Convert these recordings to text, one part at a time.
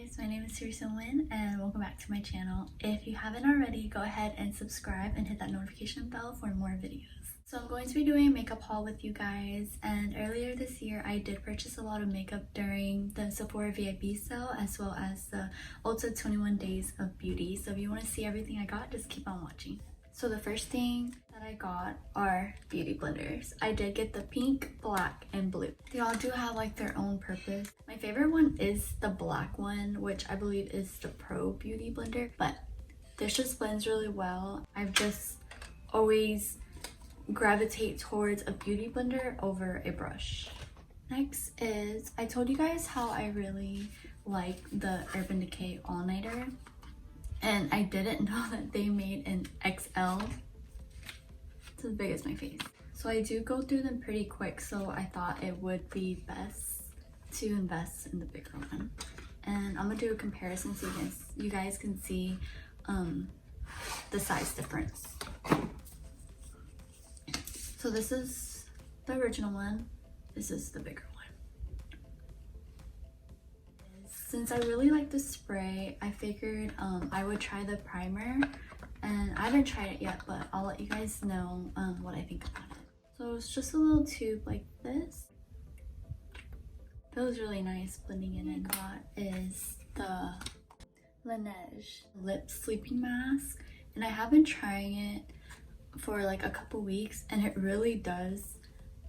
guys, my name is Teresa Wynn and welcome back to my channel. If you haven't already, go ahead and subscribe and hit that notification bell for more videos. So I'm going to be doing a makeup haul with you guys, and earlier this year I did purchase a lot of makeup during the Sephora VIP sale as well as the Ulta 21 Days of Beauty. So if you want to see everything I got, just keep on watching. So the first thing that I got are beauty blenders. I did get the pink, black, and blue. They all do have like their own purpose. My favorite one is the black one, which I believe is the Pro Beauty Blender, but this just blends really well. I've just always gravitate towards a beauty blender over a brush. Next is, I told you guys how I really like the Urban Decay All Nighter, and I didn't know that they made an XL. It's as big as my face. So I do go through them pretty quick, so I thought it would be best to invest in the bigger one. And I'm gonna do a comparison so you guys can see the size difference. So this is the original one. This is the bigger one. Since I really like the spray, I figured I would try the primer, and I haven't tried it yet, but I'll let you guys know what I think about it. So it's just a little tube like this. Feels really nice blending in. And got is the Laneige lip sleeping mask, and I have been trying it for like a couple weeks, and it really does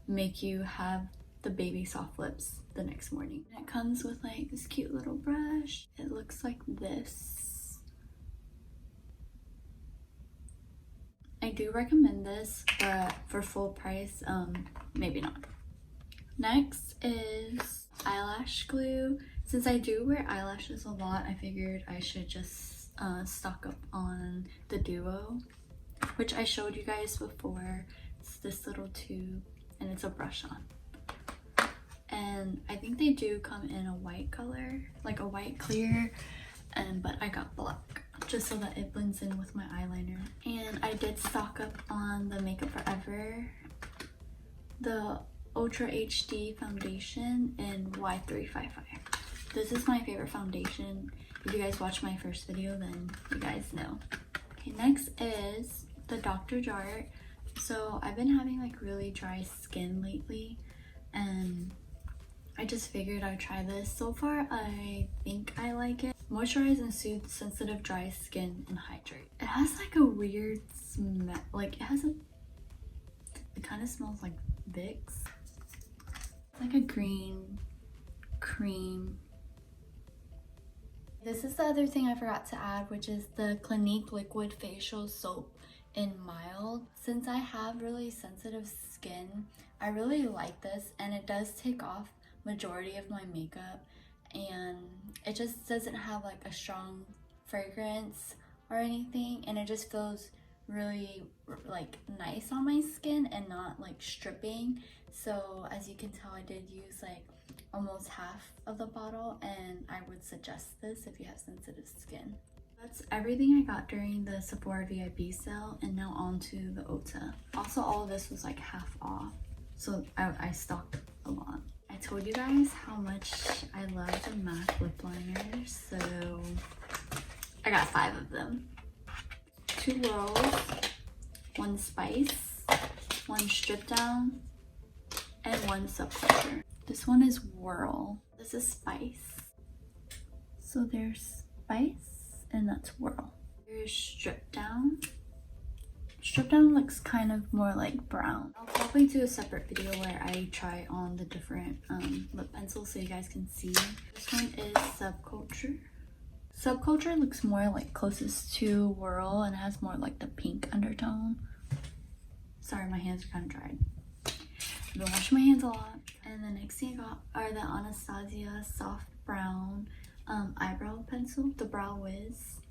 make you have the baby soft lips the next morning. And it comes with like this cute little brush. It looks like this. I do recommend this, but for full price, maybe not. Next is eyelash glue. Since I do wear eyelashes a lot, I figured I should just stock up on the duo, which I showed you guys before. It's this little tube and it's a brush on. And I think they do come in a white color, like a white clear, but I got black just so that it blends in with my eyeliner. And I did stock up on the Makeup Forever, the Ultra HD foundation in Y355. This is my favorite foundation. If you guys watched my first video, then you guys know. Okay, next is the Dr. Jart. So I've been having like really dry skin lately, and I just figured I'd try this. So far, I think I like it. Moisturize and soothe sensitive dry skin and hydrate. It has like a weird smell. Like it kind of smells like Vicks. It's like a green cream. This is the other thing I forgot to add, which is the Clinique liquid facial soap in mild. Since I have really sensitive skin, I really like this, and it does take off majority of my makeup, and it just doesn't have like a strong fragrance or anything, and it just feels really like nice on my skin and not like stripping. So as you can tell, I did use like almost half of the bottle, and I would suggest this if you have sensitive skin. That's everything I got during the Sephora VIP sale, and now on to the Ulta. Also, all of this was like half off, so I stocked a lot. I told you guys how much I love the MAC lip liners, so I got 5 of them. 2 Whirls, 1 Spice, 1 Strip Down, and 1 Subculture. This one is Whirl. This is Spice. So there's Spice, and that's Whirl. Here's Strip Down. Strip Down looks kind of more like brown. I'll probably do a separate video where I try on the different lip pencils so you guys can see. This one is Subculture. Subculture looks more like closest to Whirl and has more like the pink undertone. Sorry, my hands are kind of dried. I've been washing my hands a lot. And the next thing I got are the Anastasia soft brown eyebrow pencil, the Brow Wiz.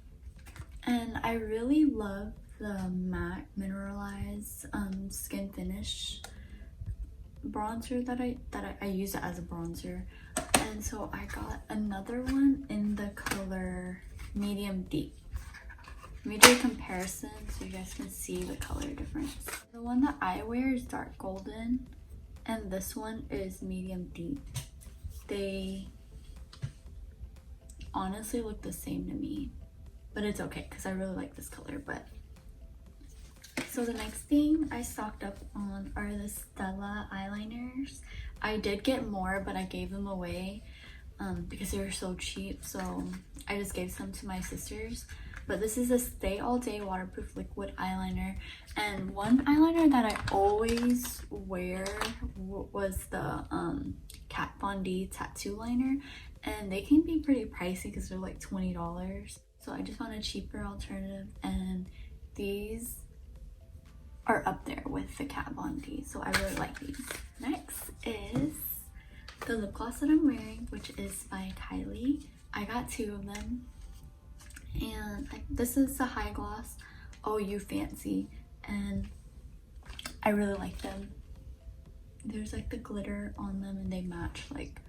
And I really love the matte mineralized skin finish bronzer that I use it as a bronzer. And so I got another one in the color medium deep. Let me do a comparison so you guys can see the color difference. The one that I wear is dark golden, and this one is medium deep. They honestly look the same to me, but it's okay because I really like this color. But so the next thing I stocked up on are the Stella eyeliners. I did get more, but I gave them away because they were so cheap, so I just gave some to my sisters. But this is a Stay All Day waterproof liquid eyeliner, and one eyeliner that I always wear was the Kat Von D tattoo liner, and they can be pretty pricey because they're like $20. So I just want a cheaper alternative, and these are up there with the Kat Von D, so I really like these. Next is the lip gloss that I'm wearing, which is by Kylie. I got 2 of them, and this is the high gloss Oh You Fancy, and I really like them. There's like the glitter on them, and they match like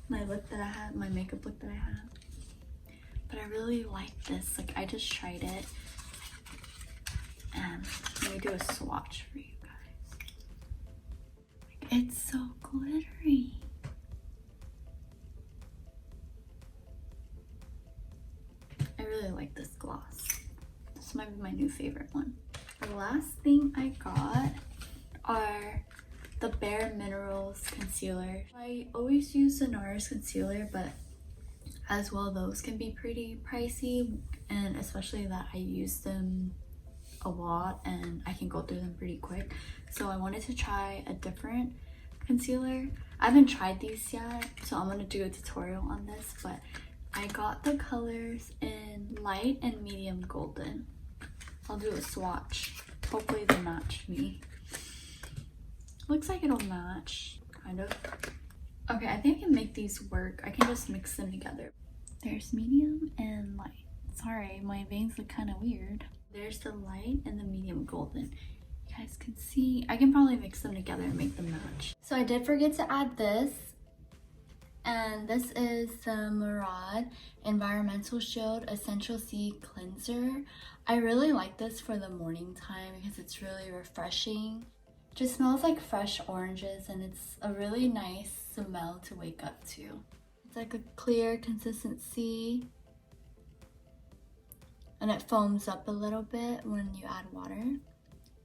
my lip that I have, my makeup look that I have. But I really like this. Like, I just tried it, and let me do a swatch for you guys. Like, it's so glittery. I really like this gloss. This might be my new favorite one. The last thing I got are the Bare Minerals concealer. I always use the NARS concealer, but as well those can be pretty pricey, and especially that I use them a lot and I can go through them pretty quick. So I wanted to try a different concealer. I haven't tried these yet, so I'm gonna do a tutorial on this, but I got the colors in light and medium golden. I'll do a swatch. Hopefully they match me. Looks like it'll match, kind of. Okay, I think I can make these work. I can just mix them together. There's medium and light. Sorry, my veins look kind of weird. There's the light and the medium golden. You guys can see, I can probably mix them together and make them match. So I did forget to add this. And this is the Murad Environmental Shield Essential C Cleanser. I really like this for the morning time because it's really refreshing. Just smells like fresh oranges, and it's a really nice smell to wake up to. It's like a clear consistency, and it foams up a little bit when you add water.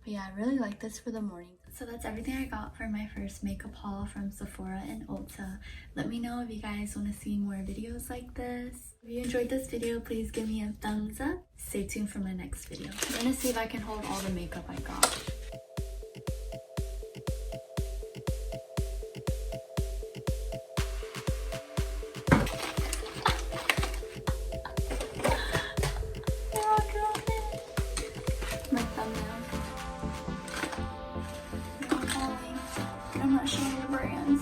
But yeah, I really like this for the morning. So that's everything I got for my first makeup haul from Sephora and Ulta. Let me know if you guys want to see more videos like this. If you enjoyed this video, please give me a thumbs up. Stay tuned for my next video. I'm gonna see if I can hold all the makeup I got. I'm not showing the brands.